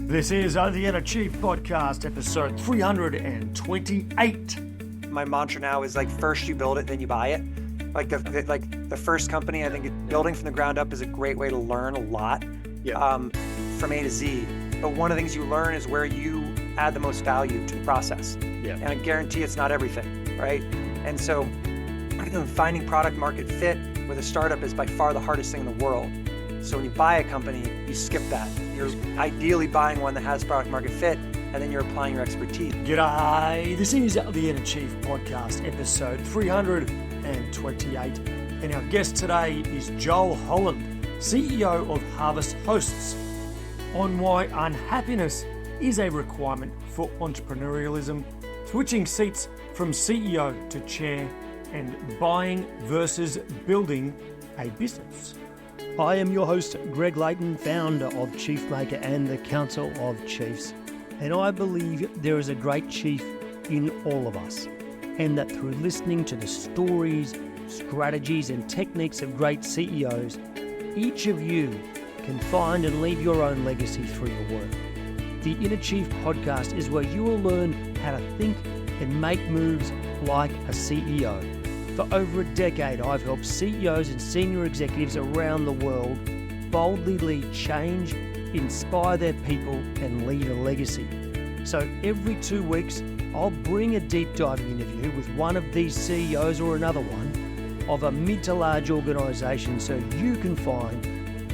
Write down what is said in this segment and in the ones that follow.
This is The Inner Chief Podcast, episode 328. My mantra now is like, first you build it, then you buy it. Like the first company, I think building from the ground up is a great way to learn a lot from A to Z. But one of the things you learn is where you add the most value to the process. Yeah. And I guarantee it's not everything, right? And so finding product market fit with a startup is by far the hardest thing in the world. So when you buy a company, you skip that. You're ideally buying one that has product market fit, and then you're applying your expertise. G'day, this is The Inner Chief Podcast, episode 328. And our guest today is Joel Holland, CEO of Harvest Hosts, on why unhappiness is a requirement for entrepreneurialism, switching seats from CEO to chair, and buying versus building a business. I am your host, Greg Layton, founder of Chiefmaker and the Council of Chiefs. And I believe there is a great chief in all of us. And that through listening to the stories, strategies and techniques of great CEOs, each of you can find and leave your own legacy through your work. The Inner Chief Podcast is where you will learn how to think and make moves like a CEO. For over a decade, I've helped CEOs and senior executives around the world boldly lead change, inspire their people, and leave a legacy. So every 2 weeks, I'll bring a deep diving interview with one of these CEOs or another one of a mid to large organisation so you can find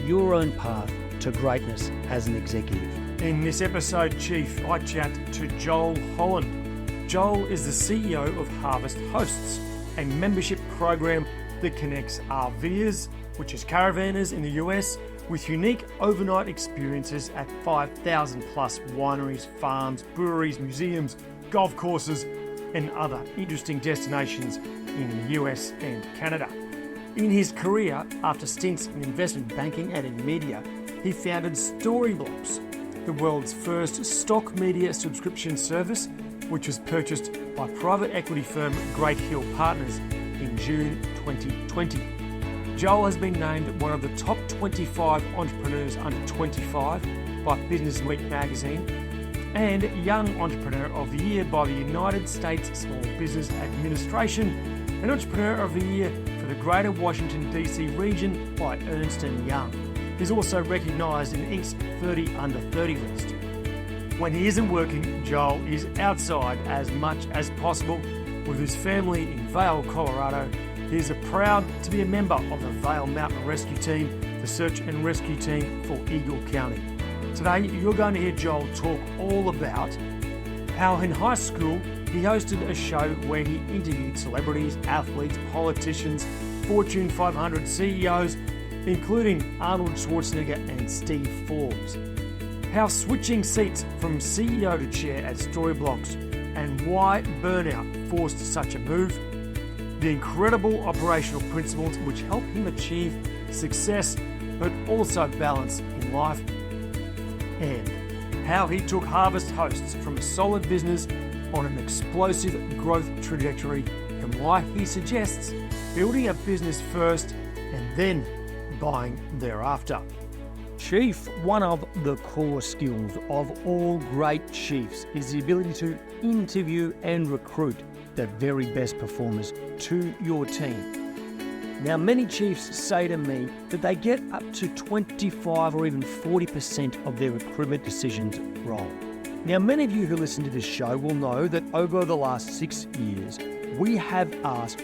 your own path to greatness as an executive. In this episode, Chief, I chat to Joel Holland. Joel is the CEO of Harvest Hosts, a membership program that connects RVers, which is caravanners in the US, with unique overnight experiences at 5,000 plus wineries, farms, breweries, museums, golf courses, and other interesting destinations in the US and Canada. In his career, after stints in investment banking and in media, he founded Storyblocks, the world's first stock media subscription service, which was purchased by private equity firm Great Hill Partners in June 2020. Joel has been named one of the top 25 entrepreneurs under 25 by BusinessWeek magazine and Young Entrepreneur of the Year by the United States Small Business Administration and Entrepreneur of the Year for the Greater Washington DC region by Ernst & Young. He's also recognised in Inc.'s 30 Under 30 list. When he isn't working, Joel is outside as much as possible with his family in Vail, Colorado. He is proud to be a member of the Vail Mountain Rescue Team, the search and rescue team for Eagle County. Today, you're going to hear Joel talk all about how in high school he hosted a show where he interviewed celebrities, athletes, politicians, Fortune 500 CEOs, including Arnold Schwarzenegger and Steve Forbes. How switching seats from CEO to chair at Storyblocks and why burnout forced such a move, the incredible operational principles which help him achieve success but also balance in life, and how he took Harvest Hosts from a solid business on an explosive growth trajectory and why he suggests building a business first and then buying thereafter. Chief, one of the core skills of all great chiefs is the ability to interview and recruit the very best performers to your team. Now, many chiefs say to me that they get up to 25 or even 40% of their recruitment decisions wrong. Now, many of you who listen to this show will know that over the last 6 years, we have asked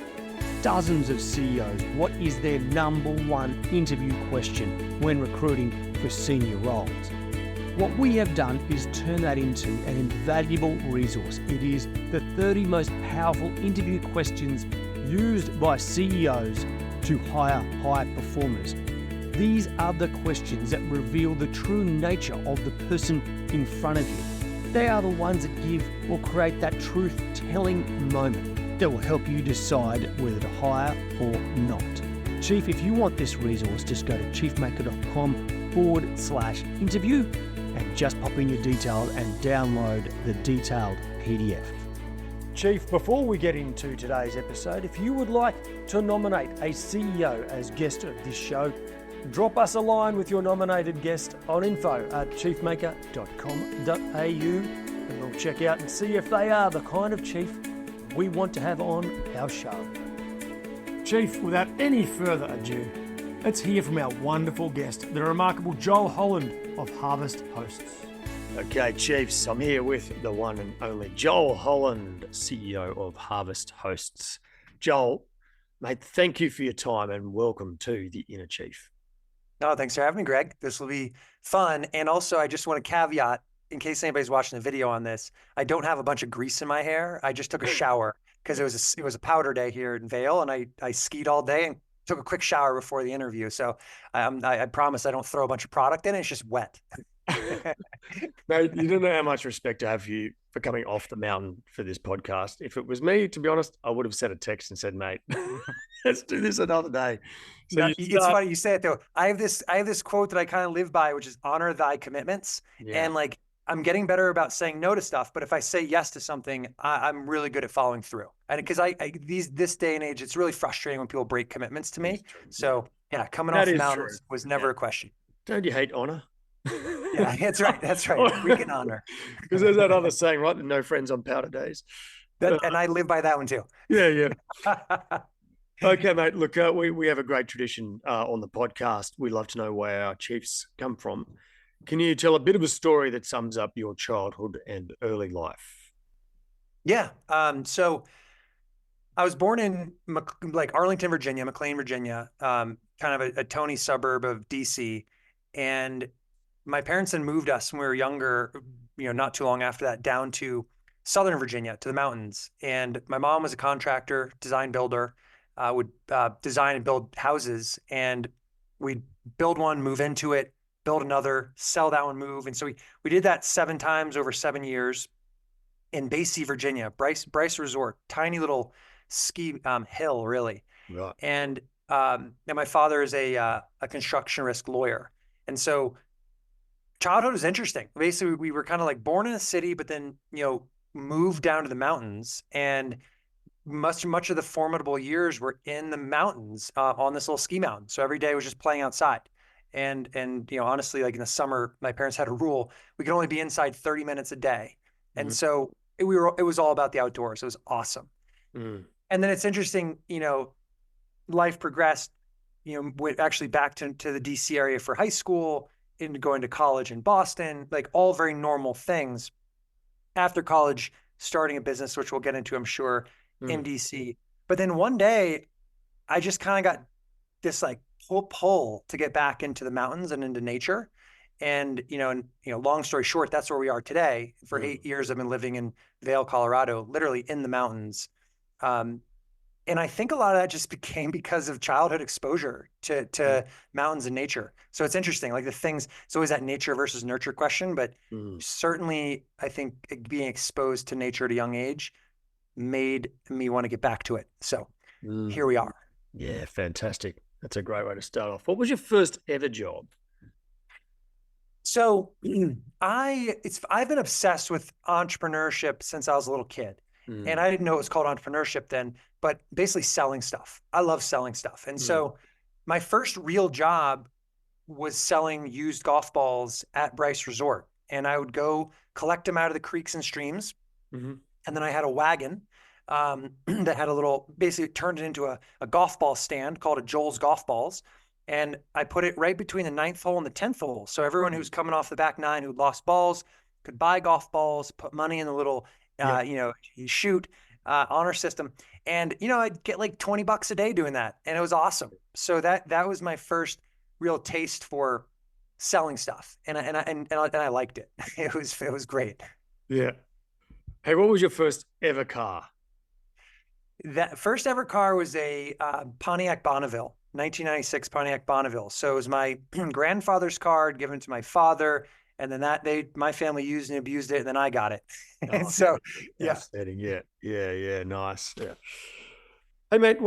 dozens of CEOs what is their number one interview question when recruiting for senior roles. What we have done is turn that into an invaluable resource. It is the 30 most powerful interview questions used by CEOs to hire high performers. These are the questions that reveal the true nature of the person in front of you. They are the ones that give or create that truth-telling moment that will help you decide whether to hire or not. Chief, if you want this resource, just go to chiefmaker.com/interview and just pop in your details and download the detailed PDF. Chief, before we get into today's episode, if you would like to nominate a CEO as guest of this show, Drop us a line with your nominated guest on info@chiefmaker.com.au and we'll check out and see if they are the kind of chief we want to have on our show. Chief, without any further ado, let's hear from our wonderful guest, the remarkable Joel Holland of Harvest Hosts. Okay, Chiefs, I'm here with the one and only Joel Holland, CEO of Harvest Hosts. Joel, mate, thank you for your time and welcome to the Inner Chief. No, thanks for having me, Greg. This will be fun. And also, I just want to caveat, in case anybody's watching the video on this, I don't have a bunch of grease in my hair. I just took a shower because it was a powder day here in Vail, and I skied all day and took a quick shower before the interview. So I promise I don't throw a bunch of product in. It's just wet. Mate, you don't know how much respect I have for you for coming off the mountain for this podcast. If it was me, to be honest, I would have sent a text and said, mate, let's do this another day. So it's funny you say it though. I have this quote that I kind of live by, which is honor thy commitments. Yeah. And like, I'm getting better about saying no to stuff, but if I say yes to something, I'm really good at following through. And because this day and age, it's really frustrating when people break commitments to me. So yeah, coming off the mountains was never a question. Don't you hate honor? Yeah, that's right. That's right. We can honor. Because there's that other saying, right? No friends on powder days. And I live by that one too. Yeah. Okay, mate. Look, we have a great tradition on the podcast. We love to know where our chiefs come from. Can you tell a bit of a story that sums up your childhood and early life? Yeah. So I was born in Arlington, Virginia, McLean, Virginia, kind of a Tony suburb of DC. And my parents then moved us when we were younger, not too long after that, down to Southern Virginia, to the mountains. And my mom was a contractor, design builder, would design and build houses. And we'd build one, move into it, build another, sell that one, move. And so we did that 7 times over 7 years in Basie, Virginia, Bryce Resort, tiny little ski hill, really. Right. And my father is a construction risk lawyer. And so childhood was interesting. Basically, we were kind of like born in a city, but then, moved down to the mountains, and much of the formidable years were in the mountains on this little ski mountain. So every day was just playing outside. And honestly, like in the summer, my parents had a rule. We could only be inside 30 minutes a day. And so it was all about the outdoors. It was awesome. And then it's interesting, life progressed, actually back to the DC area for high school, into going to college in Boston, like all very normal things. After college, starting a business, which we'll get into, I'm sure, in DC. But then one day, I just kind of got this like pull to get back into the mountains and into nature. And, long story short, that's where we are today. For 8 years, I've been living in Vail, Colorado, literally in the mountains. And I think a lot of that just became because of childhood exposure to mountains and nature. So it's interesting, like it's always that nature versus nurture question, but certainly I think being exposed to nature at a young age made me want to get back to it. So here we are. Yeah, fantastic. That's a great way to start off. What was your first ever job? So I've been obsessed with entrepreneurship since I was a little kid. And I didn't know it was called entrepreneurship then, but basically selling stuff. I love selling stuff. And so my first real job was selling used golf balls at Bryce Resort. And I would go collect them out of the creeks and streams. And then I had a wagon that had basically turned it into a golf ball stand called a Joel's Golf Balls. And I put it right between the 9th hole and the 10th hole. So everyone who's coming off the back 9 who lost balls could buy golf balls, put money in the little you shoot honor system. And, I'd get like $20 a day doing that. And it was awesome. So that was my first real taste for selling stuff. And I liked it. It was great. Yeah. Hey, what was your first ever car? That first ever car was a Pontiac Bonneville, 1996 Pontiac Bonneville. So it was my grandfather's car given to my father. And then my family used and abused it, and then I got it. Oh, so, yeah. Yeah, nice. Yeah. Hey, mate,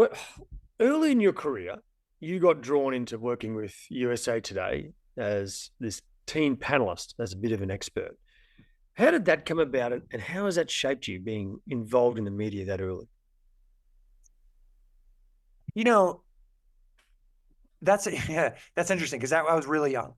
early in your career, you got drawn into working with USA Today as this teen panelist, as a bit of an expert. How did that come about, and how has that shaped you being involved in the media that early? That's yeah, that's interesting because I was really young.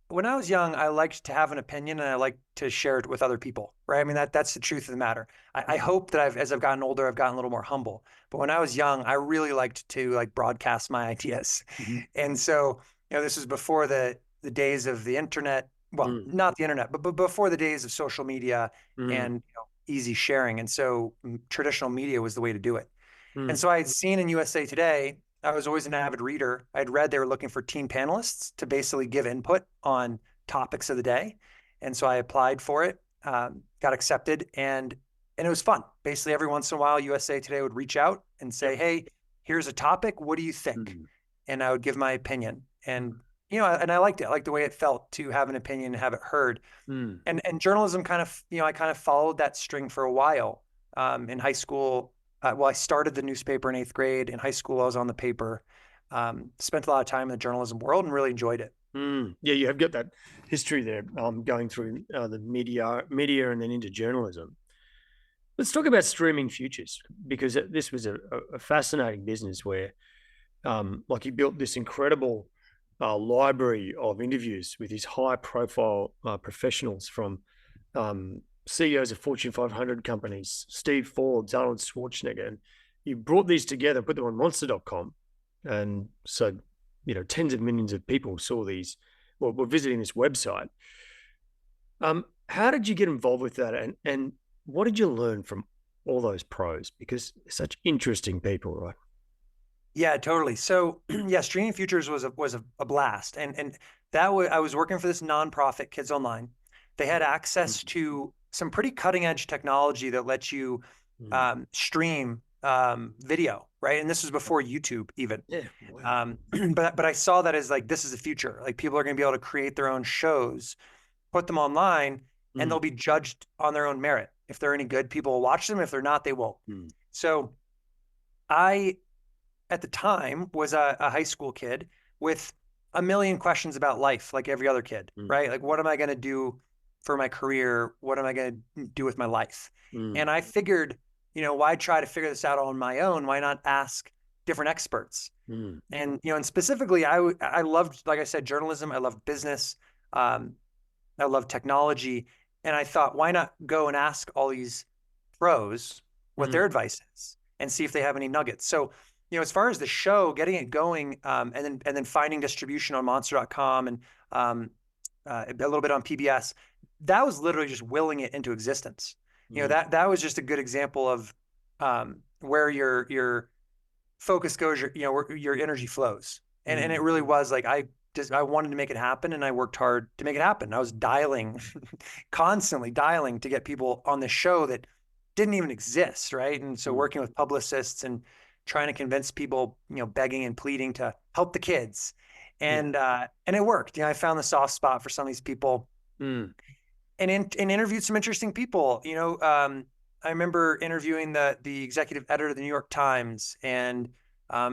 When I was young, I liked to have an opinion and I liked to share it with other people, right? I mean, that's the truth of the matter. I hope that as I've gotten older, I've gotten a little more humble. But when I was young, I really liked to like broadcast my ideas. Mm-hmm. And so, this was before the days of the internet. Well, not the internet, but before the days of social media and easy sharing. And so traditional media was the way to do it. And so I had seen in USA Today, I was always an avid reader. I'd read they were looking for teen panelists to basically give input on topics of the day. And so I applied for it, got accepted, and it was fun. Basically, every once in a while, USA Today would reach out and say, hey, here's a topic. What do you think? And I would give my opinion. And, and I liked it. I liked the way it felt to have an opinion and have it heard. And journalism kind of, I kind of followed that string for a while. In high school, I started the newspaper in 8th grade. In high school, I was on the paper. Spent a lot of time in the journalism world and really enjoyed it. Yeah, you have got that history there, going through the media and then into journalism. Let's talk about streaming futures, because this was a fascinating business where, like, you built this incredible library of interviews with these high-profile professionals from CEOs of Fortune 500 companies, Steve Forbes, Arnold Schwarzenegger, and you brought these together, put them on monster.com. And so, tens of millions of people saw these, were visiting this website. How did you get involved with that? And what did you learn from all those pros? Because they're such interesting people, right? Yeah, totally. So yeah, streaming futures was a blast. And I was working for this nonprofit, Kids Online. They had access to some pretty cutting edge technology that lets you stream video, right? And this was before YouTube even. Yeah. Wow. But I saw that as like, this is the future. Like, people are going to be able to create their own shows, put them online, and they'll be judged on their own merit. If they're any good, people will watch them. If they're not, they won't. So I, at the time, was a high school kid with a million questions about life, like every other kid, right? Like, what am I going to do for my career? What am I going to do with my life? And I figured, why try to figure this out on my own? Why not ask different experts? And, and specifically, I loved, like I said, journalism. I loved business. I loved technology. And I thought, why not go and ask all these pros what their advice is and see if they have any nuggets? So, as far as the show, getting it going, and then finding distribution on monster.com and a little bit on PBS, that was literally just willing it into existence. That was just a good example of where your focus goes, where your energy flows. And it really was like, I wanted to make it happen, and I worked hard to make it happen. I was dialing, constantly dialing to get people on the show that didn't even exist, right? And so working with publicists and trying to convince people, begging and pleading to help the kids. And it worked. I found the soft spot for some of these people, and interviewed some interesting people. I remember interviewing the executive editor of the New York Times and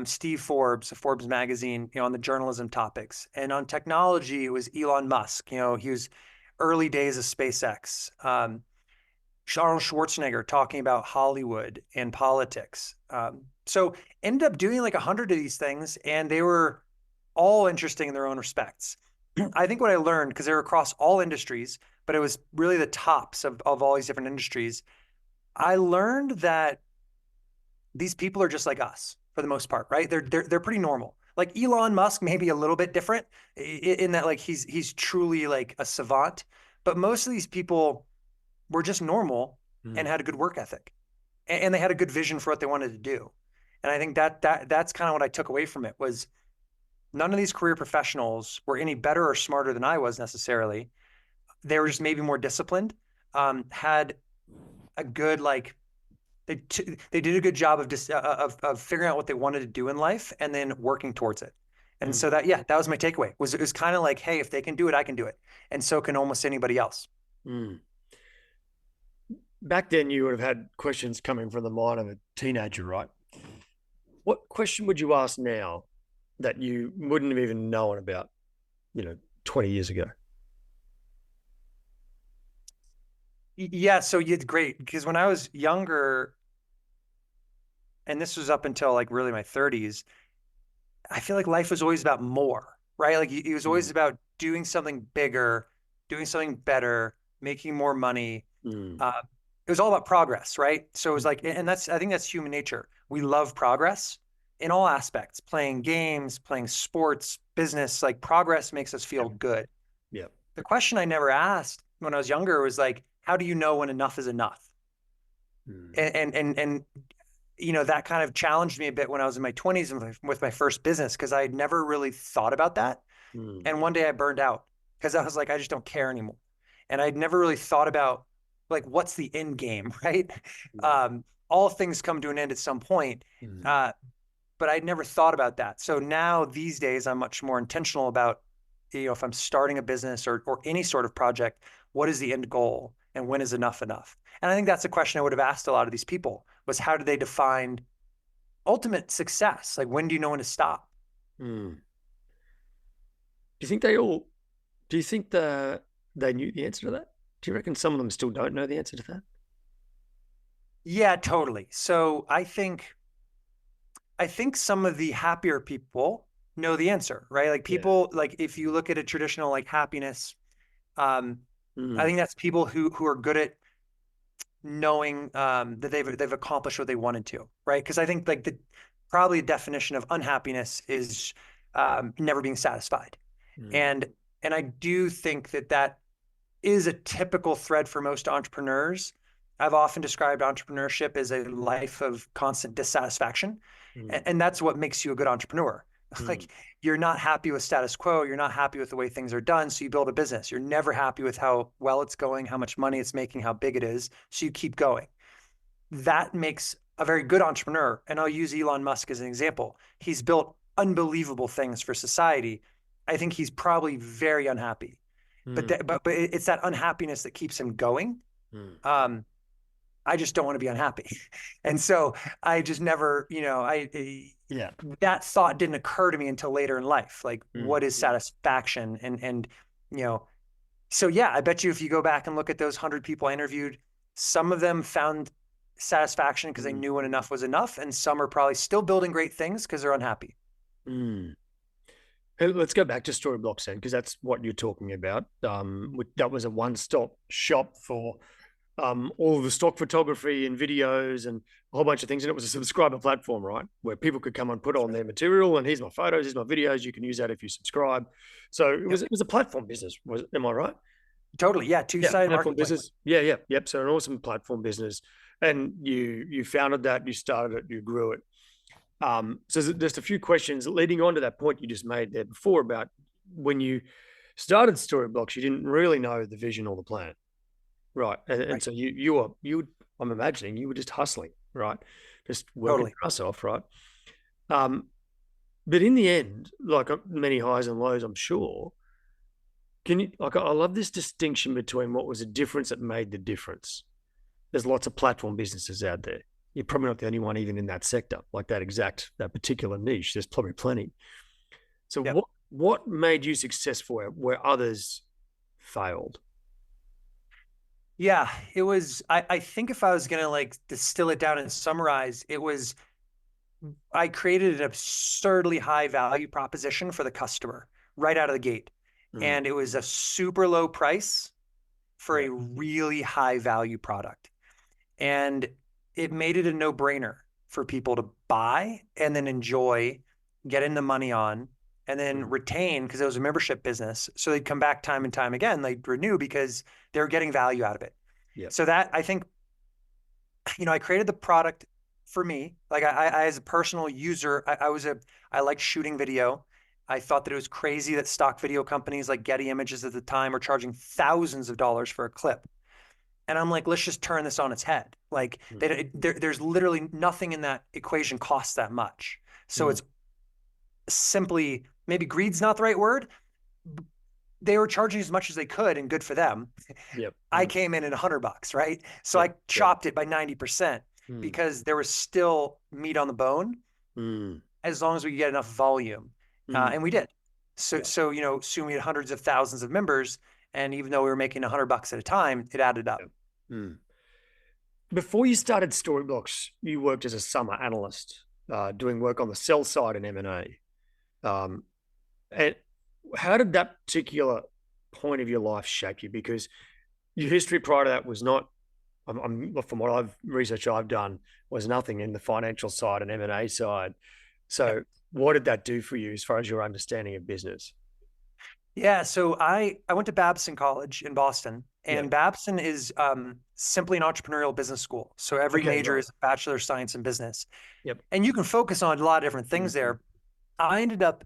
Steve Forbes of Forbes magazine, on the journalism topics. And on technology, it was Elon Musk. He was early days of SpaceX. Arnold Schwarzenegger talking about Hollywood and politics. So ended up doing like 100 of these things, and they were all interesting in their own respects. I think what I learned, because they were across all industries, but it was really the tops of all these different industries. I learned that these people are just like us for the most part, right? They're pretty normal. Like Elon Musk, maybe a little bit different in that, like, he's truly like a savant, but most of these people were just normal and had a good work ethic, and they had a good vision for what they wanted to do. And I think that's kind of what I took away from it, was none of these career professionals were any better or smarter than I was necessarily. They were just maybe more disciplined, had a good, like, they did a good job of figuring out what they wanted to do in life and then working towards it. And so that was my takeaway. It was kind of like, hey, if they can do it, I can do it. And so can almost anybody else. Back then, you would have had questions coming from the mind of a teenager, right? What question would you ask now that you wouldn't have even known about, 20 years ago? Yeah, so it's great, because when I was younger, and this was up until like really my 30s, I feel like life was always about more, right? Like it was always about doing something bigger, doing something better, making more money. It was all about progress, right? So it was like, and I think that's human nature. We love progress in all aspects, playing games, playing sports, business, like progress makes us feel good. Yeah. The question I never asked when I was younger was like, how do you know when enough is enough? And you know, that kind of challenged me a bit when I was in my 20s and with my first business, because I had never really thought about that. And one day I burned out because I was like, I just don't care anymore. And I'd never really thought about like, what's the end game, right? All things come to an end at some point. But I'd never thought about that. So now these days, I'm much more intentional about, you know, if I'm starting a business or any sort of project, what is the end goal and when is enough enough? And I think that's a question I would have asked a lot of these people was how do they define ultimate success? Like, when do you know when to stop? Do you think they knew the answer to that? Do you reckon some of them still don't know the answer to that? Yeah, totally. So I think some of the happier people know the answer, right? Like people, like if you look at a traditional like happiness, I think that's people who are good at knowing that they've accomplished what they wanted to, right? Because I think like the probably definition of unhappiness is never being satisfied, and I do think that is a typical thread for most entrepreneurs. I've often described entrepreneurship as a life of constant dissatisfaction. And that's what makes you a good entrepreneur. Like you're not happy with status quo. You're not happy with the way things are done. So you build a business. You're never happy with how well it's going, how much money it's making, how big it is. So you keep going. That makes a very good entrepreneur. And I'll use Elon Musk as an example. He's built unbelievable things for society. I think he's probably very unhappy. But it's that unhappiness that keeps him going. I just don't want to be unhappy. And so I just never, you know, that thought didn't occur to me until later in life. Like what is satisfaction? And, you know, so yeah, I bet you if you go back and look at those 100 people I interviewed, some of them found satisfaction because they knew when enough was enough. And some are probably still building great things because they're unhappy. Hey, let's go back to Storyblocks then, because that's what you're talking about. That was a one-stop shop for all the stock photography and videos and a whole bunch of things. And it was a subscriber platform, right? Where people could come and put on their material and here's my photos, here's my videos. You can use that if you subscribe. So it was a platform business. Am I right? Totally. Yeah. Two-sided platform marketplace. business. Yep. So an awesome platform business. And you founded that, you started it, you grew it. So there's a few questions leading on to that point you just made there before about when you started Storyblocks, you didn't really know the vision or the plan. Right. And so you I'm imagining you were just hustling, right? Just working your ass off, right? But in the end, like many highs and lows, I'm sure, I love this distinction between what was a difference that made the difference. There's lots of platform businesses out there. You're probably not the only one even in that sector, like that particular niche. There's probably plenty. So what made you successful where others failed? Yeah, it was, I think if I was going to like distill it down and summarize, it was, I created an absurdly high value proposition for the customer right out of the gate. And it was a super low price for a really high value product. And it made it a no-brainer for people to buy and then enjoy, get in the money on, and then retain because it was a membership business. So they'd come back time and time again. They'd renew because they were getting value out of it. So that, I think, you know, I created the product for me. Like I as a personal user, I liked shooting video. I thought that it was crazy that stock video companies like Getty Images at the time were charging thousands of dollars for a clip. And I'm like, let's just turn this on its head. Like there's literally nothing in that equation costs that much. So it's simply, maybe greed's not the right word. They were charging as much as they could and good for them. I came in at $100, right? So I chopped it by 90% because there was still meat on the bone as long as we could get enough volume. And we did. So, you know, soon we had hundreds of thousands of members. And even though we were making $100 at a time, it added up. Before you started Storyblocks, you worked as a summer analyst, doing work on the sell side in M&A. And how did that particular point of your life shape you? Because your history prior to that was not, from what research I've done, was nothing in the financial side and M&A side. So what did that do for you as far as your understanding of business? Yeah, so I went to Babson College in Boston, and Babson is simply an entrepreneurial business school. So every major is a Bachelor of Science in Business. Yep. And you can focus on a lot of different things there. I ended up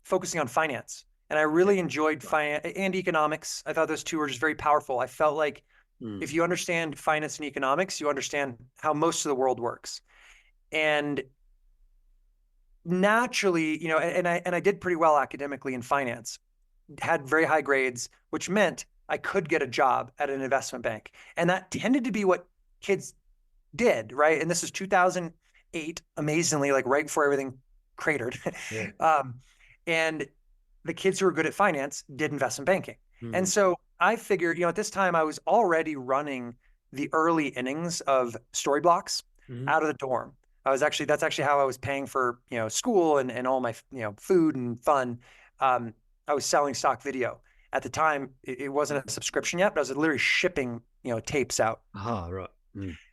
focusing on finance, and I really enjoyed finance and economics. I thought those two were just very powerful. I felt like if you understand finance and economics, you understand how most of the world works. And naturally, you know, and I did pretty well academically in finance, had very high grades, which meant I could get a job at an investment bank. And that tended to be what kids did, right? And this is 2008, amazingly, like right before everything cratered. And the kids who were good at finance did investment banking. And so I figured, you know, at this time I was already running the early innings of Storyblocks out of the dorm. That's actually how I was paying for, you know, school and all my, you know, food and fun. I was selling stock video. At the time, it wasn't a subscription yet, but I was literally shipping, you know, tapes out. Right.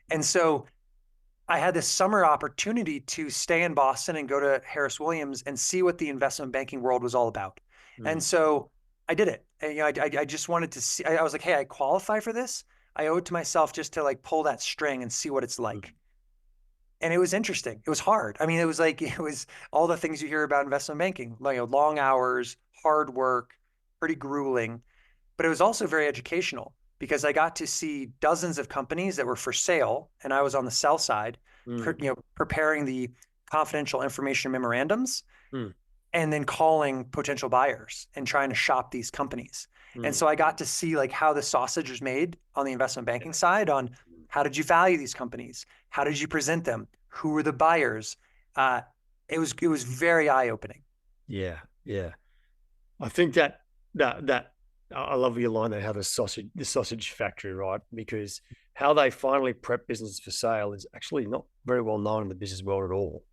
And so I had this summer opportunity to stay in Boston and go to Harris Williams and see what the investment banking world was all about. And so I did it. And, you know, I just wanted to see, I was like, hey, I qualify for this. I owe it to myself just to like pull that string and see what it's like. And it was interesting. It was hard. I mean, it was all the things you hear about investment banking, like, you know, long hours, hard work, pretty grueling, but it was also very educational because I got to see dozens of companies that were for sale, and I was on the sell side, you know, preparing the confidential information memorandums, and then calling potential buyers and trying to shop these companies. And so I got to see like how the sausage was made on the investment banking side on how did you value these companies? How did you present them? Who were the buyers? It was very eye-opening. Yeah. I think that I love your line there, how the sausage factory, right? Because how they finally prep businesses for sale is actually not very well known in the business world at all.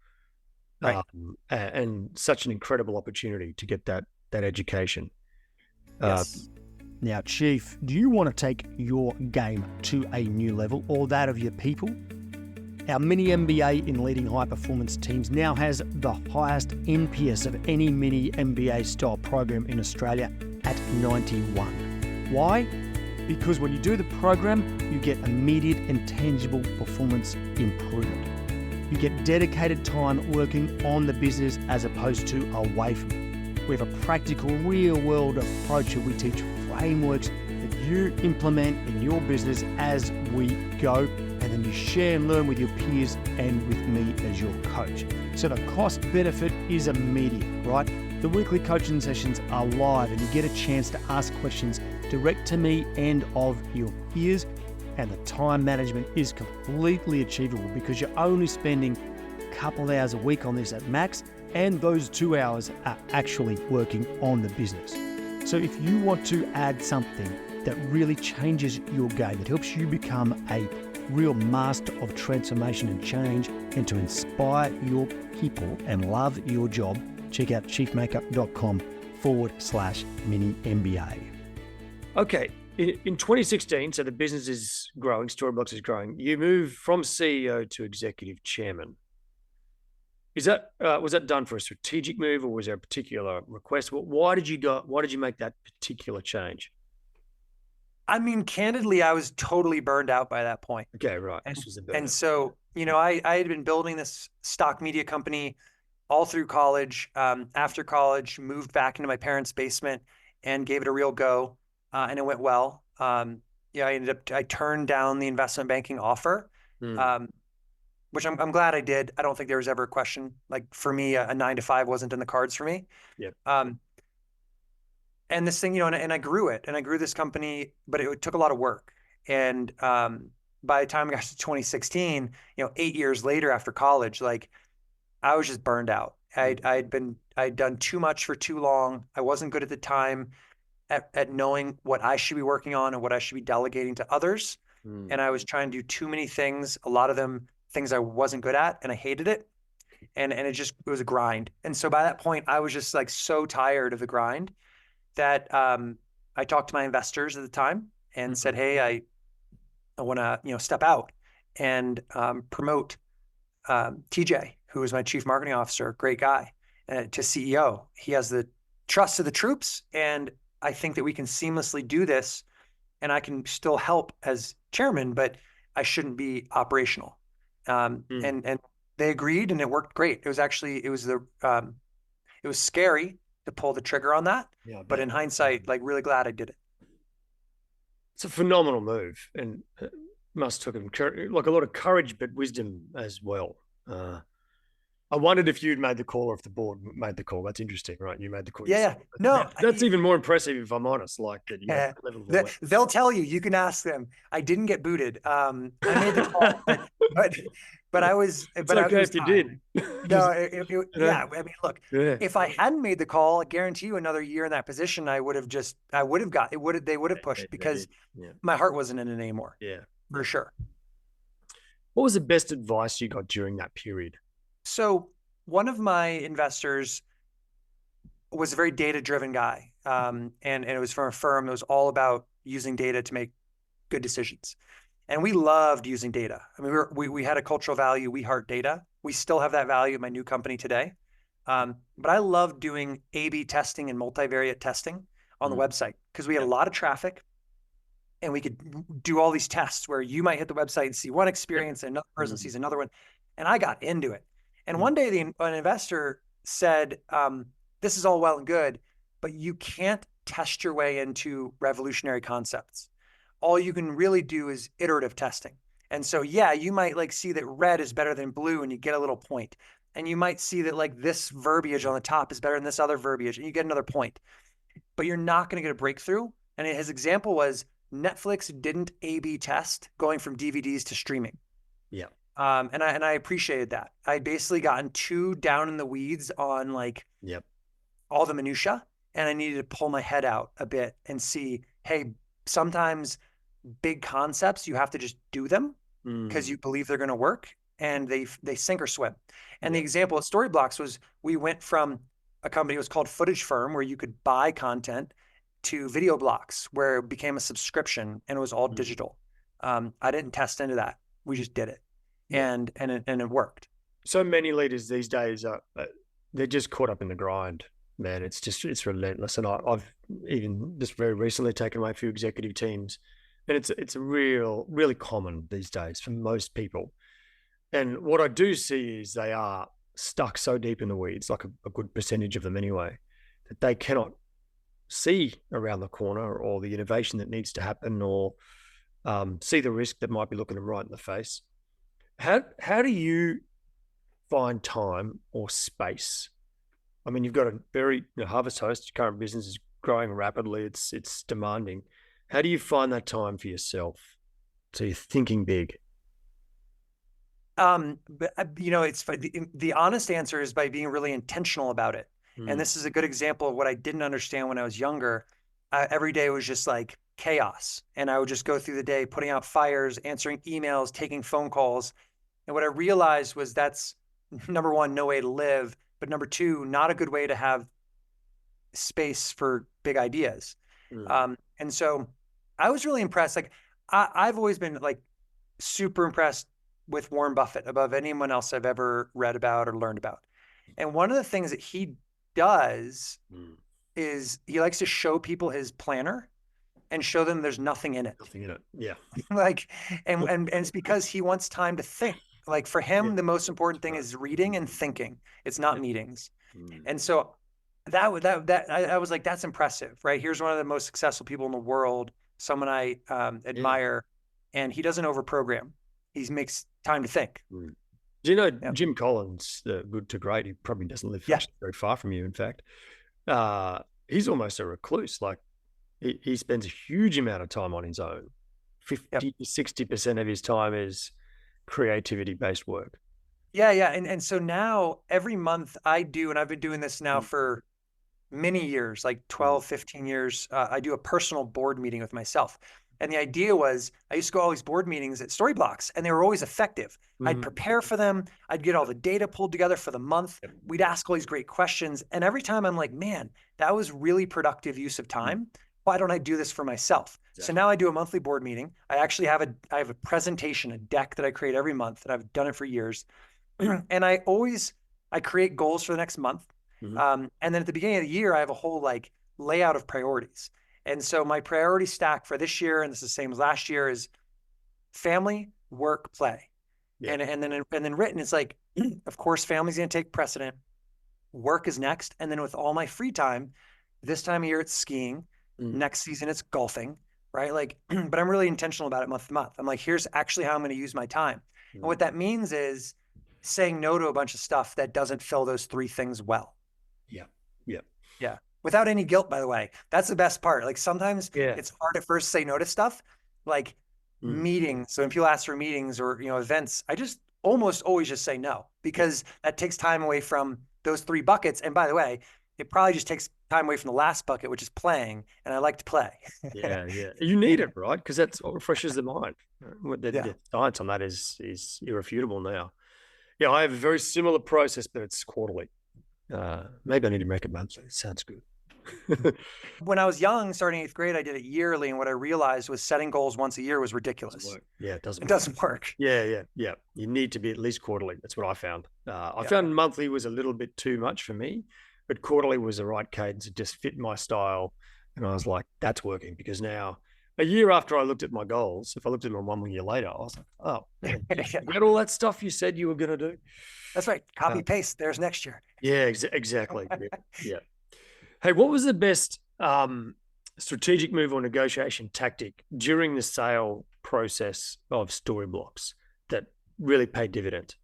Right. And such an incredible opportunity to get that education. Yes. Now, Chief, do you want to take your game to a new level or that of your people? Our mini MBA in leading high performance teams now has the highest NPS of any mini MBA style program in Australia at 91. Why? Because when you do the program, you get immediate and tangible performance improvement. You get dedicated time working on the business as opposed to away from it. We have a practical, real-world approach where we teach frameworks that you implement in your business as we go, and then you share and learn with your peers and with me as your coach. So the cost benefit is immediate, right? The weekly coaching sessions are live and you get a chance to ask questions direct to me and of your peers, and the time management is completely achievable because you're only spending a couple of hours a week on this at max, and those 2 hours are actually working on the business. So if you want to add something that really changes your game, that helps you become a real master of transformation and change, and to inspire your people and love your job, check out chiefmakeup.com/mini MBA. Okay, in 2016, so the business is growing, Storyblocks is growing. You move from CEO to executive chairman. Was that done for a strategic move, or was there a particular request? Why did you make that particular change? I mean, candidly, I was totally burned out by that point. Okay, right. And so, you know, I had been building this stock media company all through college. After college, moved back into my parents' basement and gave it a real go, and it went well. I turned down the investment banking offer. Which I'm glad I did. I don't think there was ever a question. Like for me, a 9 to 5 wasn't in the cards for me. Yep. And this thing, you know, and I grew it, and I grew this company, but it took a lot of work. And by the time I got to 2016, you know, 8 years later after college, like I was just burned out. I'd done too much for too long. I wasn't good at the time at knowing what I should be working on and what I should be delegating to others. And I was trying to do too many things, a lot of them things I wasn't good at, and I hated it. And it was a grind. And so by that point, I was just like so tired of the grind that I talked to my investors at the time and said, hey, I want to, step out and promote TJ, who was my chief marketing officer, great guy, to CEO. He has the trust of the troops. And I think that we can seamlessly do this, and I can still help as chairman, but I shouldn't be operational. And they agreed, and it worked great. It was scary to pull the trigger on that, but in hindsight, like really glad I did it. It's a phenomenal move, and must took him like a lot of courage, but wisdom as well. I wondered if you'd made the call or if the board made the call. That's interesting, right? You made the call. Yeah. No, that's even more impressive, if I'm honest. Like that, they'll tell you. You can ask them. I didn't get booted. I made the call, but I was. It's but okay I was if you did. No, yeah. I mean, look. Yeah. If I hadn't made the call, I guarantee you, another year in that position, I would have got it. They would have pushed because my heart wasn't in it anymore. Yeah, for sure. What was the best advice you got during that period? So one of my investors was a very data-driven guy, and it was from a firm that was all about using data to make good decisions. And we loved using data. I mean, we had a cultural value. We heart data. We still have that value at my new company today. But I loved doing A/B testing and multivariate testing on the website because we had a lot of traffic, and we could do all these tests where you might hit the website and see one experience and another person sees another one. And I got into it. And one day an investor said, this is all well and good, but you can't test your way into revolutionary concepts. All you can really do is iterative testing. And so, yeah, you might like see that red is better than blue and you get a little point. And you might see that like this verbiage on the top is better than this other verbiage and you get another point. But you're not going to get a breakthrough. And his example was Netflix didn't A/B test going from DVDs to streaming. Yeah. And I appreciated that. I basically gotten too down in the weeds on like all the minutia, and I needed to pull my head out a bit and see, hey, sometimes big concepts, you have to just do them because you believe they're going to work, and they sink or swim. And the example at Storyblocks was we went from a company that was called Footage Firm, where you could buy content, to Video Blocks, where it became a subscription and it was all digital. I didn't test into that. We just did it. And it worked. So many leaders these days they're just caught up in the grind, man. It's relentless. And I've even just very recently taken away a few executive teams, and it's really common these days for most people. And what I do see is they are stuck so deep in the weeds, like a good percentage of them anyway, that they cannot see around the corner or the innovation that needs to happen, or see the risk that might be looking them right in the face. How do you find time or space? I mean, you've got a very Harvest Host, your current business is growing rapidly. It's demanding. How do you find that time for yourself? So you're thinking big. But it's the honest answer is by being really intentional about it. And this is a good example of what I didn't understand when I was younger. Every day was just like chaos. And I would just go through the day putting out fires, answering emails, taking phone calls. And what I realized was that's, number one, no way to live. But number two, not a good way to have space for big ideas. And so I was really impressed. Like I've always been like super impressed with Warren Buffett above anyone else I've ever read about or learned about. And one of the things that he does is he likes to show people his planner and show them there's nothing in it. Nothing in it. Yeah. Like, and it's because he wants time to think. Like for him, the most important thing is reading and thinking. It's not meetings. And so I was like, that's impressive, right? Here's one of the most successful people in the world, someone I admire, and he doesn't overprogram. He makes time to think. Do you know Jim Collins, the Good to Great? He probably doesn't live very far from you, in fact. He's almost a recluse. Like he spends a huge amount of time on his own. 50 to 60% of his time is creativity-based work. Yeah. And so now every month I do, and I've been doing this now for many years, like 12, 15 years, I do a personal board meeting with myself. And the idea was I used to go to all these board meetings at Storyblocks, and they were always effective. I'd prepare for them. I'd get all the data pulled together for the month. We'd ask all these great questions. And every time I'm like, man, that was really productive use of time. Why don't I do this for myself? So now I do a monthly board meeting. I actually have a presentation, a deck that I create every month, that I've done it for years. And I create goals for the next month. And then at the beginning of the year, I have a whole like layout of priorities. And so my priority stack for this year, and this is the same as last year, is family, work, play. And then written, it's like, of course, family's going to take precedent. Work is next. And then with all my free time, this time of year, it's skiing. Next season, it's golfing, right? Like, but I'm really intentional about it month to month. I'm like, here's actually how I'm going to use my time. And what that means is saying no to a bunch of stuff that doesn't fill those three things well. Yeah. Without any guilt, by the way. That's the best part. Like sometimes it's hard at first to say no to stuff like meetings. So when people ask for meetings or, events, I just almost always just say no, because that takes time away from those three buckets. And by the way, it probably just takes time away from the last bucket, which is playing. And I like to play. You need it, right? Because that's what refreshes the mind. The science on that is irrefutable now. Yeah, I have a very similar process, but it's quarterly. Maybe I need to make it monthly. It sounds good. When I was young, starting 8th grade, I did it yearly. And what I realized was setting goals once a year was ridiculous. It doesn't work. Yeah. You need to be at least quarterly. That's what I found. I found monthly was a little bit too much for me, but quarterly was the right cadence. It just fit my style. And I was like, that's working, because now a year after I looked at my goals, if I looked at them 1 year later, I was like, oh, you got all that stuff you said you were going to do. That's right. Copy paste. There's next year. Yeah, exactly. Yeah. Hey, what was the best strategic move or negotiation tactic during the sale process of Storyblocks that really paid dividends?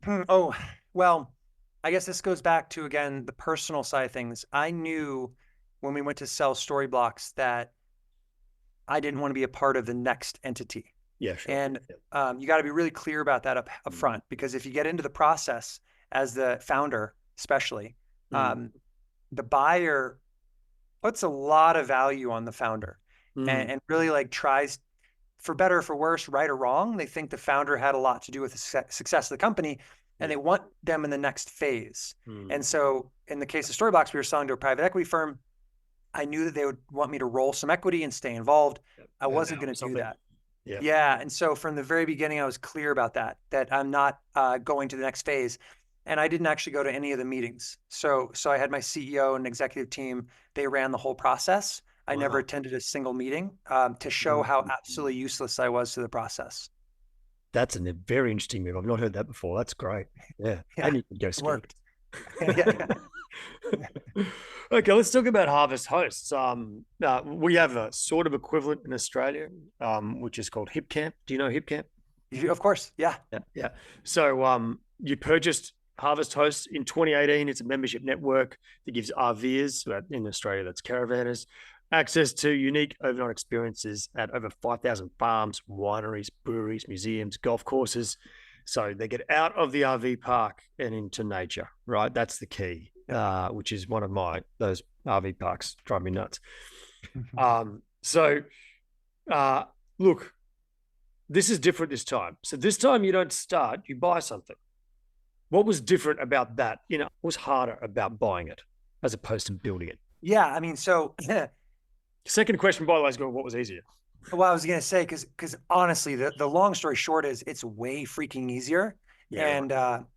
Oh, well, I guess this goes back to, again, the personal side of things. I knew when we went to sell Storyblocks that I didn't want to be a part of the next entity. Yeah, sure. And you got to be really clear about that up front, because if you get into the process as the founder, especially, the buyer puts a lot of value on the founder and really like tries, for better or for worse, right or wrong, they think the founder had a lot to do with the success of the company, and they want them in the next phase. And so in the case of Storyblocks, we were selling to a private equity firm. I knew that they would want me to roll some equity and stay involved. I wasn't going to do that. Yeah. And so from the very beginning, I was clear about that I'm not going to the next phase. And I didn't actually go to any of the meetings. So I had my CEO and executive team. They ran the whole process. I never attended a single meeting to show how absolutely useless I was to the process. That's a very interesting move. I've not heard that before. That's great. Yeah. I need to go ski. Worked. Okay, let's talk about Harvest Hosts. We have a sort of equivalent in Australia, which is called HipCamp. Do you know HipCamp? Of course, yeah. So you purchased Harvest Hosts in 2018. It's a membership network that gives RVers, in Australia that's caravanners, access to unique overnight experiences at over 5,000 farms, wineries, breweries, museums, golf courses. So they get out of the RV park and into nature, right? That's the key, which is one of those RV parks drive me nuts. Look, this is different this time. So this time you don't start, you buy something. What was different about that? What was harder about buying it as opposed to building it? Yeah, I mean, so... Second question, by the way, is what was easier? Well, I was going to say, because honestly, the long story short is it's way freaking easier. Yeah. And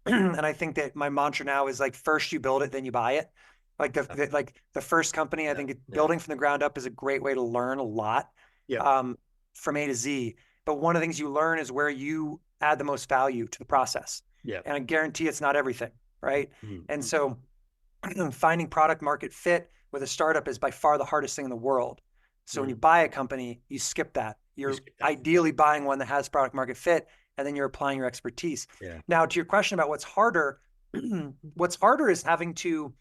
and I think that my mantra now is like, first you build it, then you buy it. Like the first company, I think building from the ground up is a great way to learn a lot from A to Z. But one of the things you learn is where you add the most value to the process. Yeah. And I guarantee it's not everything, right? And so finding product market fit with a startup is by far the hardest thing in the world. So when you buy a company, you skip that. You're ideally buying one that has product market fit, and then you're applying your expertise. Yeah. Now, to your question about what's harder is having to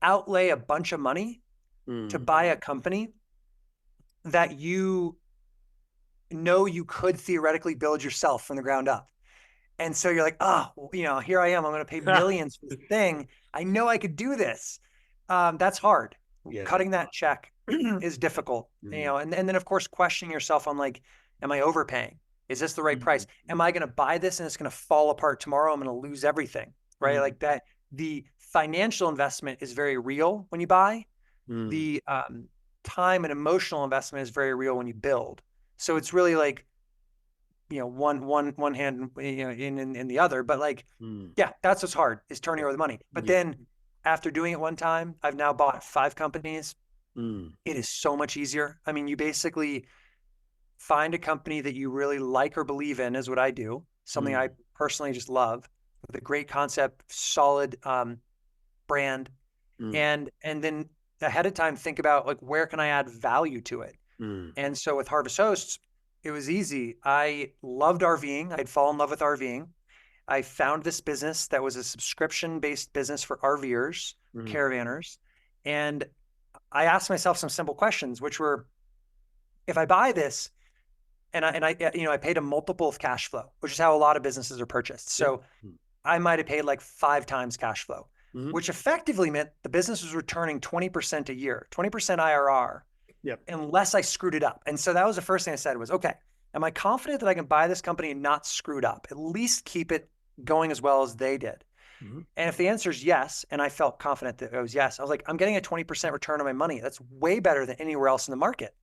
outlay a bunch of money to buy a company that you know you could theoretically build yourself from the ground up. And so you're like, here I am. I'm going to pay millions for the thing. I know I could do this. That's hard. Yeah. Cutting that check is difficult, and then of course questioning yourself on like, am I overpaying? Is this the right price? Am I going to buy this and it's going to fall apart tomorrow? I'm going to lose everything, right? Like that, the financial investment is very real when you buy. The time and emotional investment is very real when you build. So it's really like, one hand, in the other, but like, yeah, that's what's hard, is turning over the money. But then after doing it one time, I've now bought 5 companies. It is so much easier. I mean, you basically find a company that you really like or believe in, is what I do. Something I personally just love, with a great concept, solid brand, and then ahead of time think about like, where can I add value to it? And so with Harvest Hosts, it was easy. I loved RVing. I'd fallen in love with RVing. I found this business that was a subscription-based business for RVers, caravanners, and I asked myself some simple questions, which were, if I buy this, and I paid a multiple of cash flow, which is how a lot of businesses are purchased. So I might have paid like 5 times cash flow, which effectively meant the business was returning 20% a year, 20% IRR, unless I screwed it up. And so that was the first thing I said was, okay, am I confident that I can buy this company and not screw it up? At least keep it going as well as they did. And if the answer is yes, and I felt confident that it was yes, I was like, I'm getting a 20% return on my money. That's way better than anywhere else in the market.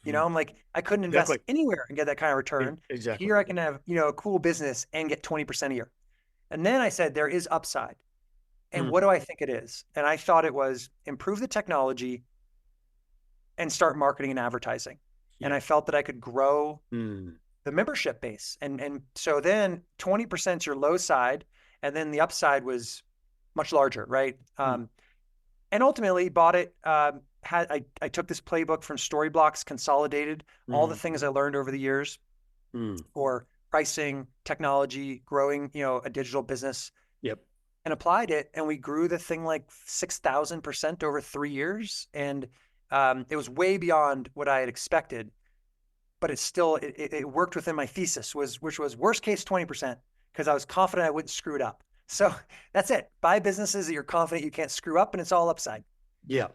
I'm like, I couldn't invest anywhere and get that kind of return. Exactly. Here I can have, a cool business and get 20% a year. And then I said, there is upside. And what do I think it is? And I thought it was improve the technology and start marketing and advertising. And I felt that I could grow the membership base. And so then 20% is your low side. And then the upside was much larger, right? And ultimately bought it. I took this playbook from Storyblocks, consolidated all the things I learned over the years for pricing, technology, growing, a digital business. And applied it, and we grew the thing like 6,000% over 3 years. And it was way beyond what I had expected, but it worked within my thesis, which was worst case 20%, because I was confident I wouldn't screw it up. So that's it. Buy businesses that you're confident you can't screw up, and it's all upside. Yeah.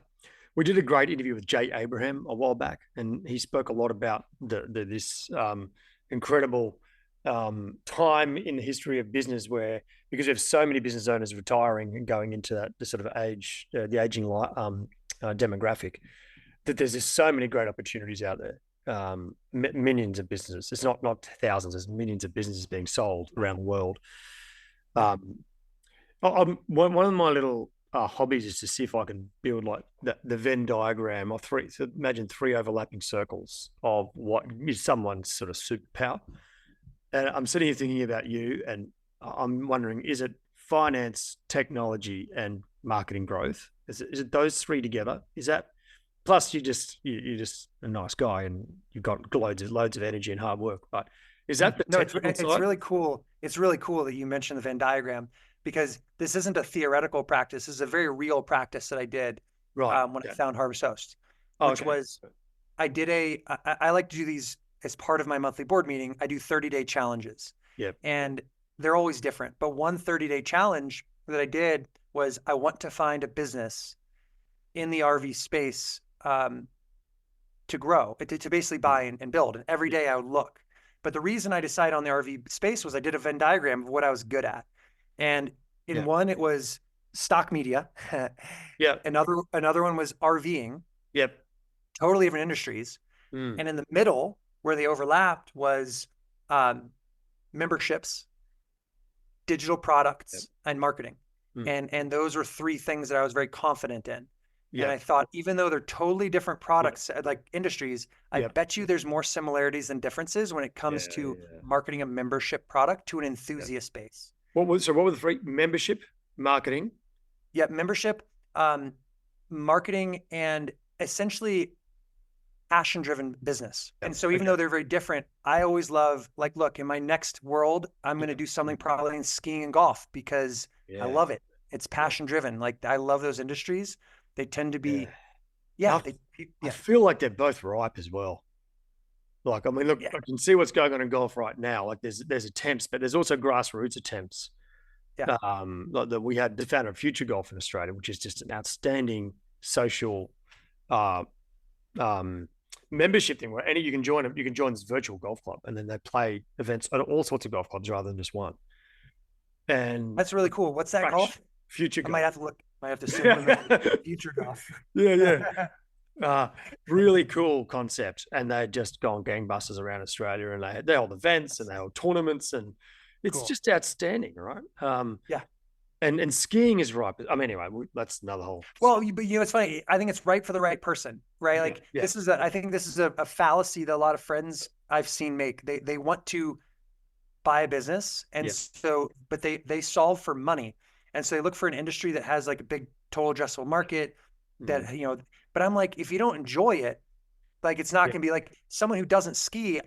We did a great interview with Jay Abraham a while back, and he spoke a lot about this incredible time in the history of business, where, because we have so many business owners retiring and going into the sort of age, the aging demographic, that there's just so many great opportunities out there. Millions of businesses. It's not thousands. There's millions of businesses being sold around the world. One of my little hobbies is to see if I can build like the Venn diagram of imagine 3 overlapping circles of what is someone's sort of superpower. And I'm sitting here thinking about you, and I'm wondering, is it finance, technology, and marketing growth? Is it those 3 together? Is that, plus you're just a nice guy and you've got loads of energy and hard work, but is that the it's really cool. It's really cool that you mentioned the Venn diagram, because this isn't a theoretical practice. This is a very real practice that I did when I found Harvest Hosts, which was, I like to do these as part of my monthly board meeting. I do 30-day challenges. And they're always different. But one 30-day challenge that I did was, I want to find a business in the RV space to grow, to basically buy and build. And every day I would look. But the reason I decided on the RV space was I did a Venn diagram of what I was good at. And in one, it was stock media. Another one was RVing. Totally different industries. And in the middle, where they overlapped, was memberships, digital products, and marketing. And those were 3 things that I was very confident in. And I thought, even though they're totally different products, like industries, I bet you there's more similarities than differences when it comes to marketing a membership product to an enthusiast base. What were the 3? Membership, marketing? Membership, marketing, and essentially passion-driven business. And so even though they're very different, I always love, like, look, in my next world, I'm going to do something probably in skiing and golf, because I love it. It's passion-driven. Like, I love those industries. They tend to be, I feel like they're both ripe as well. Like, I mean, look, I can see what's going on in golf right now. Like, there's attempts, but there's also grassroots attempts. Like we had the founder of Future Golf in Australia, which is just an outstanding social membership thing where you can join this virtual golf club, and then they play events at all sorts of golf clubs rather than just one. And that's really cool. What's that called? Future Golf. I might have to simplement Future Golf. Yeah. Really cool concept. And they just go on gangbusters around Australia, and they hold events and they hold tournaments, and it's just outstanding, right? Yeah. And skiing is right. I mean, anyway, that's another whole. Well, but it's funny. I think it's right for the right person, right? Like I think this is a fallacy that a lot of friends I've seen make. They want to buy a business, and but they solve for money, and so they look for an industry that has like a big total addressable market. That but I'm like, if you don't enjoy it, like it's not going to be like someone who doesn't ski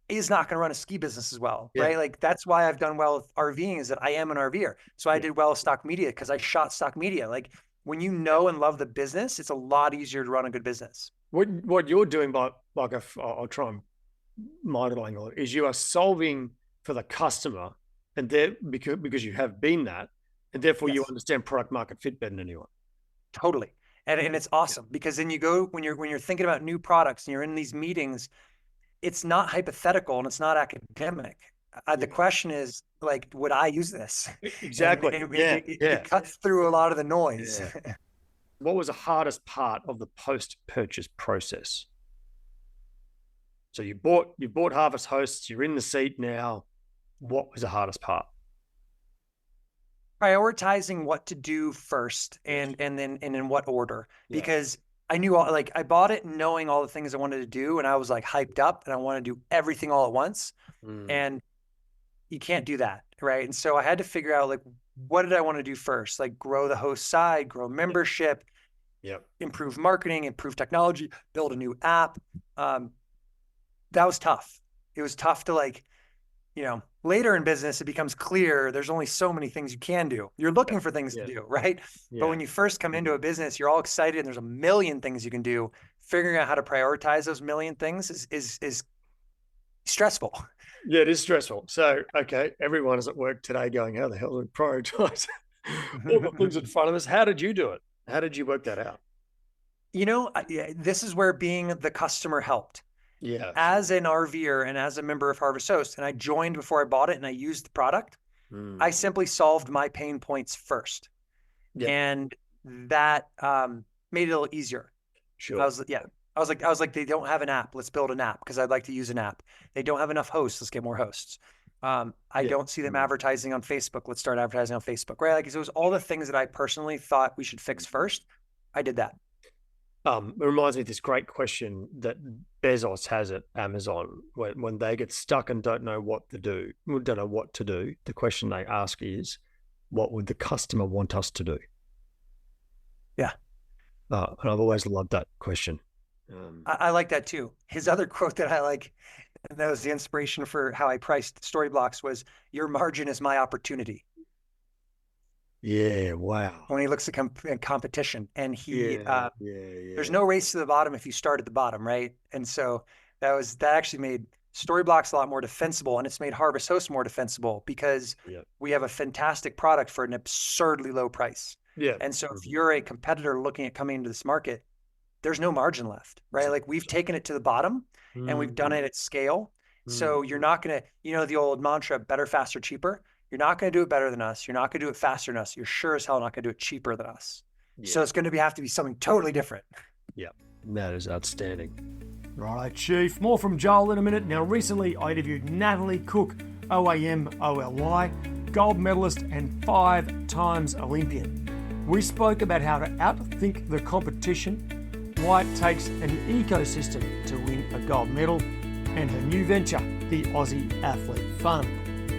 is not going to run a ski business as well, right? Like that's why I've done well with RVing, is that I am an RVer. So I did well with stock media because I shot stock media. Like when you know and love the business, it's a lot easier to run a good business. What you're doing I'll try and modeling it, is you are solving for the customer, and because you have been that, and therefore you understand product market fit better than anyone. Totally. And it's awesome because then you go, when you're thinking about new products and you're in these meetings, it's not hypothetical and it's not academic. The question is like, would I use this? Exactly. It cuts through a lot of the noise. Yeah. What was the hardest part of the post-purchase process? So you bought Harvest Hosts, you're in the seat now. What was the hardest part? Prioritizing what to do first and then in what order, because I knew I bought it knowing all the things I wanted to do, and I was like hyped up and I want to do everything all at once. And you can't do that, right? And so I had to figure out like, what did I want to do first? Like grow the host side, grow membership, improve marketing, improve technology, build a new app. That was tough. It was tough to later in business, it becomes clear there's only so many things you can do. You're looking for things to do, right? But when you first come into a business, you're all excited and there's a million things you can do. Figuring out how to prioritize those million things is stressful. Yeah, it is stressful. So, okay, everyone is at work today going, how the hell do we prioritize all the things in front of us? How did you do it? How did you work that out? This is where being the customer helped. Yeah. As an RVer and as a member of Harvest Host, and I joined before I bought it and I used the product, I simply solved my pain points first. And that made it a little easier. Sure. I was like, they don't have an app. Let's build an app because I'd like to use an app. They don't have enough hosts. Let's get more hosts. I don't see them advertising on Facebook. Let's start advertising on Facebook, right? Like, so it was all the things that I personally thought we should fix first. I did that. It reminds me of this great question that Bezos has at Amazon when they get stuck and don't know what to do. The question they ask is, what would the customer want us to do? Yeah. And I've always loved that question. I like that too. His other quote that I like, and that was the inspiration for how I priced Storyblocks, was, your margin is my opportunity. Yeah, wow. When he looks at competition, and there's no race to the bottom if you start at the bottom, right? And so that actually made Storyblocks a lot more defensible, and it's made Harvest Host more defensible because we have a fantastic product for an absurdly low price. Yeah. And so if you're a competitor looking at coming into this market, there's no margin left, right? Like we've taken it to the bottom and we've done it at scale. So you're not going to, the old mantra, better, faster, cheaper. You're not going to do it better than us. You're not going to do it faster than us. You're sure as hell not going to do it cheaper than us. Yeah. So it's going to have to be something totally different. Yeah, that is outstanding. Right, Chief. More from Joel in a minute. Now, recently I interviewed Natalie Cook, OAMOLY, gold medalist and 5 times Olympian. We spoke about how to outthink the competition, why it takes an ecosystem to win a gold medal, and her new venture, the Aussie Athlete Fund.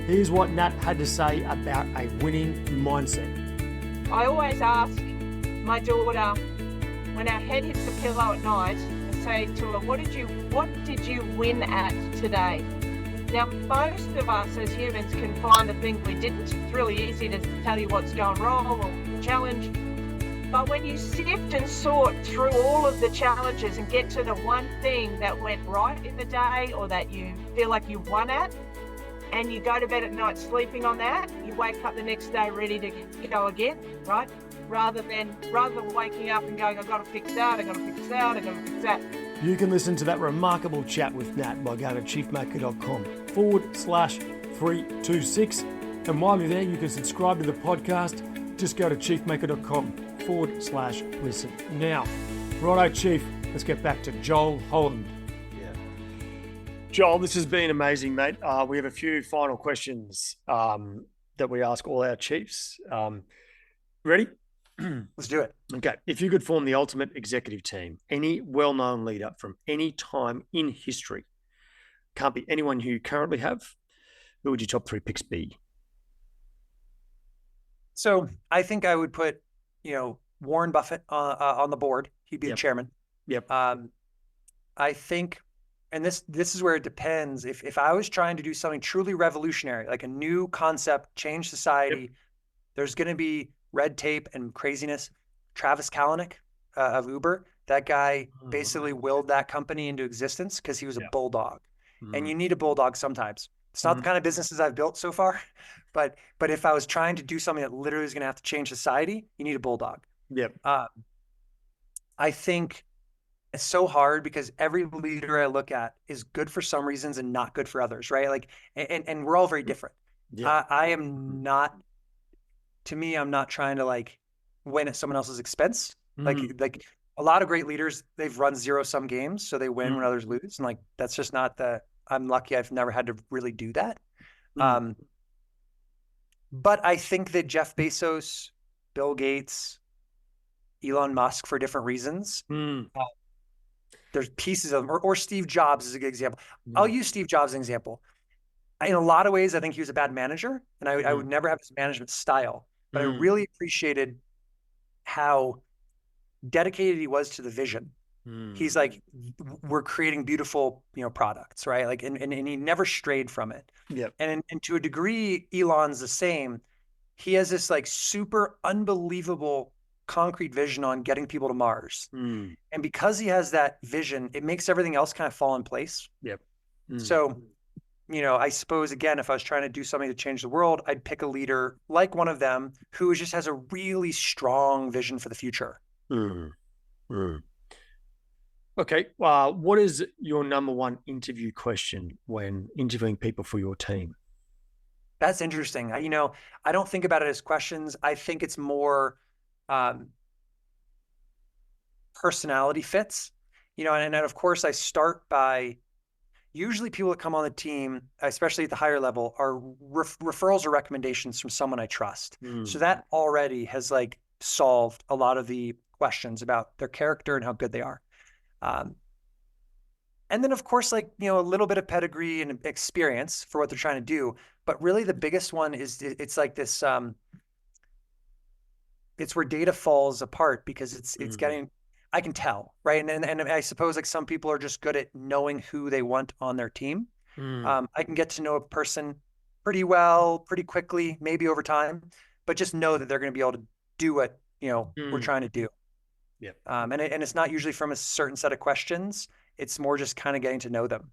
Here's what Nat had to say about a winning mindset. I always ask my daughter, when our head hits the pillow at night, I say to her, what did you win at today? Now, most of us as humans can find the thing we didn't. It's really easy to tell you what's going wrong or challenge. But when you sift and sort through all of the challenges and get to the one thing that went right in the day or that you feel like you won at, and you go to bed at night sleeping on that, you wake up the next day ready to go again, right? Rather than waking up and going, I've got to fix that, I've got to fix that, I've got to fix that. You can listen to that remarkable chat with Nat by going to chiefmaker.com/326. And while you're there, you can subscribe to the podcast. Just go to chiefmaker.com/listen. Now, righto, Chief, let's get back to Joel Holland. Yeah. Joel, this has been amazing, mate. We have a few final questions that we ask all our chiefs. Ready? Let's do it. Okay. If you could form the ultimate executive team, any well-known leader from any time in history, can't be anyone who you currently have, who would your top 3 picks be? So I think I would put, Warren Buffett on the board. He'd be the chairman. Yep. I think, and this is where it depends. If I was trying to do something truly revolutionary, like a new concept, change society, there's going to be red tape and craziness. Travis Kalanick of Uber, that guy basically willed that company into existence because he was a bulldog. And you need a bulldog sometimes. It's not the kind of businesses I've built so far, but if I was trying to do something that literally is going to have to change society, you need a bulldog. Yep. I think it's so hard because every leader I look at is good for some reasons and not good for others, right? Like, and we're all very different. Yeah. I am not, to me, I'm not trying to like win at someone else's expense. Like a lot of great leaders, they've run zero-sum games, so they win when others lose. And like, that's just not I'm lucky I've never had to really do that. But I think that Jeff Bezos, Bill Gates, Elon Musk, for different reasons, there's pieces of them, or Steve Jobs is a good example. I'll use Steve Jobs as an example. In a lot of ways, I think he was a bad manager, and I would never have his management style, but I really appreciated how dedicated he was to the vision. He's like, we're creating beautiful, products, right? Like, and he never strayed from it. Yep. And to a degree, Elon's the same. He has this like super unbelievable concrete vision on getting people to Mars. And because he has that vision, it makes everything else kind of fall in place. Yep. So, I suppose, again, if I was trying to do something to change the world, I'd pick a leader like one of them who just has a really strong vision for the future. Okay. What is your number one interview question when interviewing people for your team? That's interesting. I don't think about it as questions. I think it's more personality fits, and of course I start by, usually people that come on the team, especially at the higher level, are referrals or recommendations from someone I trust. So that already has like solved a lot of the questions about their character and how good they are. And then of course, like, a little bit of pedigree and experience for what they're trying to do. But really the biggest one is it's like this, it's where data falls apart because it's getting, I can tell, right? And I suppose like some people are just good at knowing who they want on their team. I can get to know a person pretty well, pretty quickly, maybe over time, but just know that they're going to be able to do what, we're trying to do. Yeah. And it's not usually from a certain set of questions. It's more just kind of getting to know them.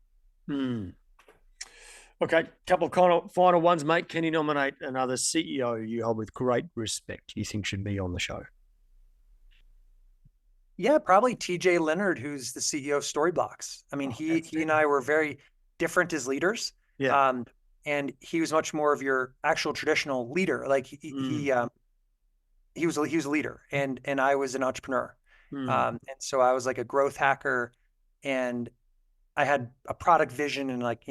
Okay. Couple of final ones, mate. Can you nominate another CEO you hold with great respect you think should be on the show? Yeah, probably TJ Leonard, who's the CEO of Storyblocks. I mean, he and I were very different as leaders. Yeah. And he was much more of your actual traditional leader. Like he was a leader, and I was an entrepreneur. And so I was like a growth hacker, and I had a product vision, and like,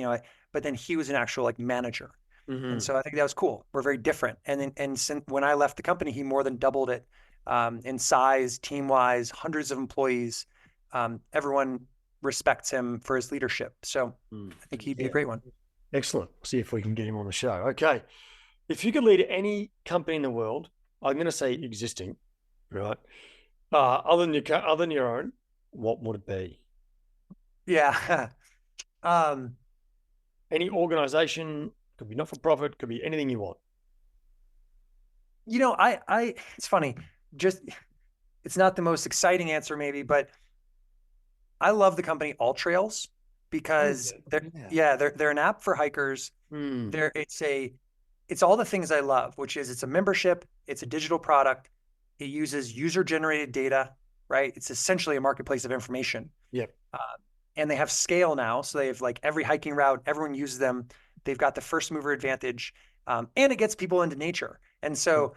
but then he was an actual like manager. And so I think that was cool. We're very different. And since when I left the company, he more than doubled it in size, team-wise, hundreds of employees. Everyone respects him for his leadership. So I think he'd be a great one. Excellent. See if we can get him on the show. Okay. If you could lead any company in the world, I'm going to say existing, right? Other than your own, what would it be? Yeah. Any organization, could be not-for-profit, could be anything you want. It's funny. It's not the most exciting answer maybe, but I love the company All Trails because they're an app for hikers. It's all the things I love, which is it's a membership, it's a digital product, it uses user-generated data, right? It's essentially a marketplace of information. Yep. And they have scale now. So they have like every hiking route, everyone uses them. They've got the first mover advantage, and it gets people into nature. And so,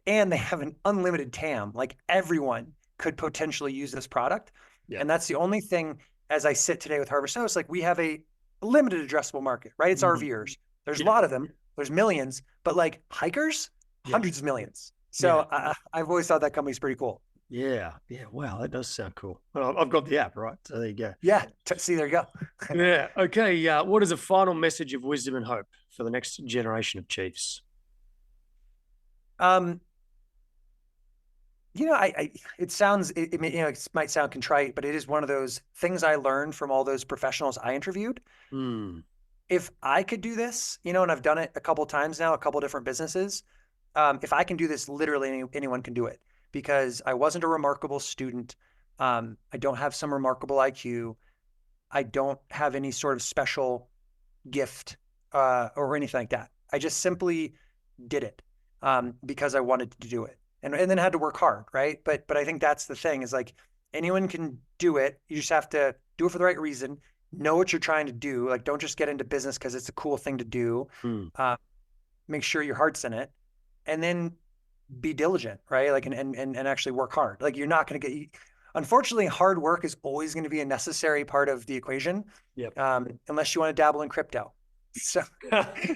and they have an unlimited TAM, like everyone could potentially use this product. Yeah. And that's the only thing, as I sit today with Harvest Host, like we have a limited addressable market, right? It's RVers. There's a lot of them, there's millions, but like hikers, hundreds of millions. So I've always thought that company's pretty cool. Yeah. Wow, that does sound cool. Well, I've got the app, right? So there you go. Yeah. See, there you go. Yeah. Okay. What is a final message of wisdom and hope for the next generation of chiefs? It might sound contrite, but it is one of those things I learned from all those professionals I interviewed. If I could do this, and I've done it a couple of times now, a couple of different businesses. If I can do this, literally anyone can do it, because I wasn't a remarkable student. I don't have some remarkable IQ. I don't have any sort of special gift or anything like that. I just simply did it because I wanted to do it, and then had to work hard, right? But I think that's the thing, is like anyone can do it. You just have to do it for the right reason. Know what you're trying to do. Like, don't just get into business because it's a cool thing to do. Make sure your heart's in it, and then be diligent, right? Like, and actually work hard. Like, you're not going to get. Unfortunately, hard work is always going to be a necessary part of the equation. Yep. Unless you want to dabble in crypto. So high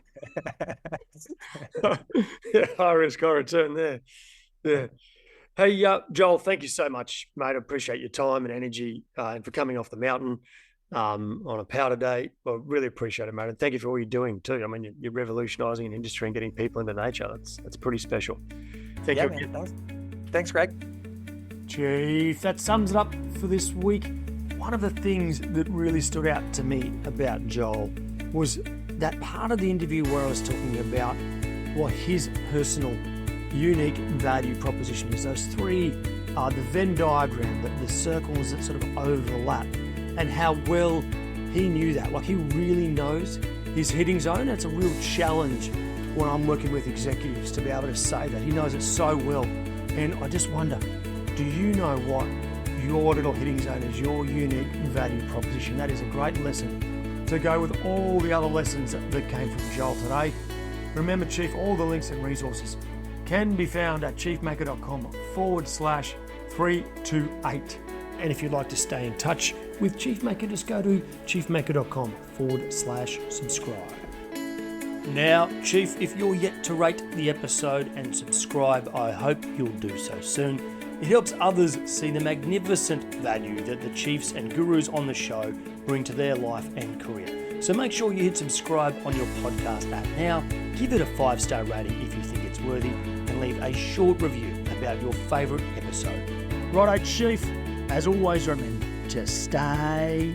risk, high return there. Yeah. Hey, Joel, thank you so much, mate. I appreciate your time and energy and for coming off the mountain on a powder day. Well, really appreciate it, mate. And thank you for all you're doing too. I mean, you're revolutionizing an industry and getting people into nature. That's pretty special. Thank you. Man, thanks, Greg. Chief, that sums it up for this week. One of the things that really stood out to me about Joel was that part of the interview where I was talking about what his personal unique value proposition is. Those three are the Venn diagram, the circles that sort of overlap, and how well he knew that. Like, he really knows his hitting zone. It's a real challenge when I'm working with executives to be able to say that. He knows it so well. And I just wonder, do you know what your little hitting zone is, your unique value proposition? That is a great lesson to go with all the other lessons that came from Joel today. Remember, Chief, all the links and resources can be found at chiefmaker.com/328. And if you'd like to stay in touch with Chiefmaker, just go to chiefmaker.com/subscribe. Now, Chief, if you're yet to rate the episode and subscribe, I hope you'll do so soon. It helps others see the magnificent value that the chiefs and gurus on the show bring to their life and career. So make sure you hit subscribe on your podcast app now, give it a 5-star rating if you think it's worthy, and leave a short review about your favourite episode. Righto, Chief, as always, remember to stay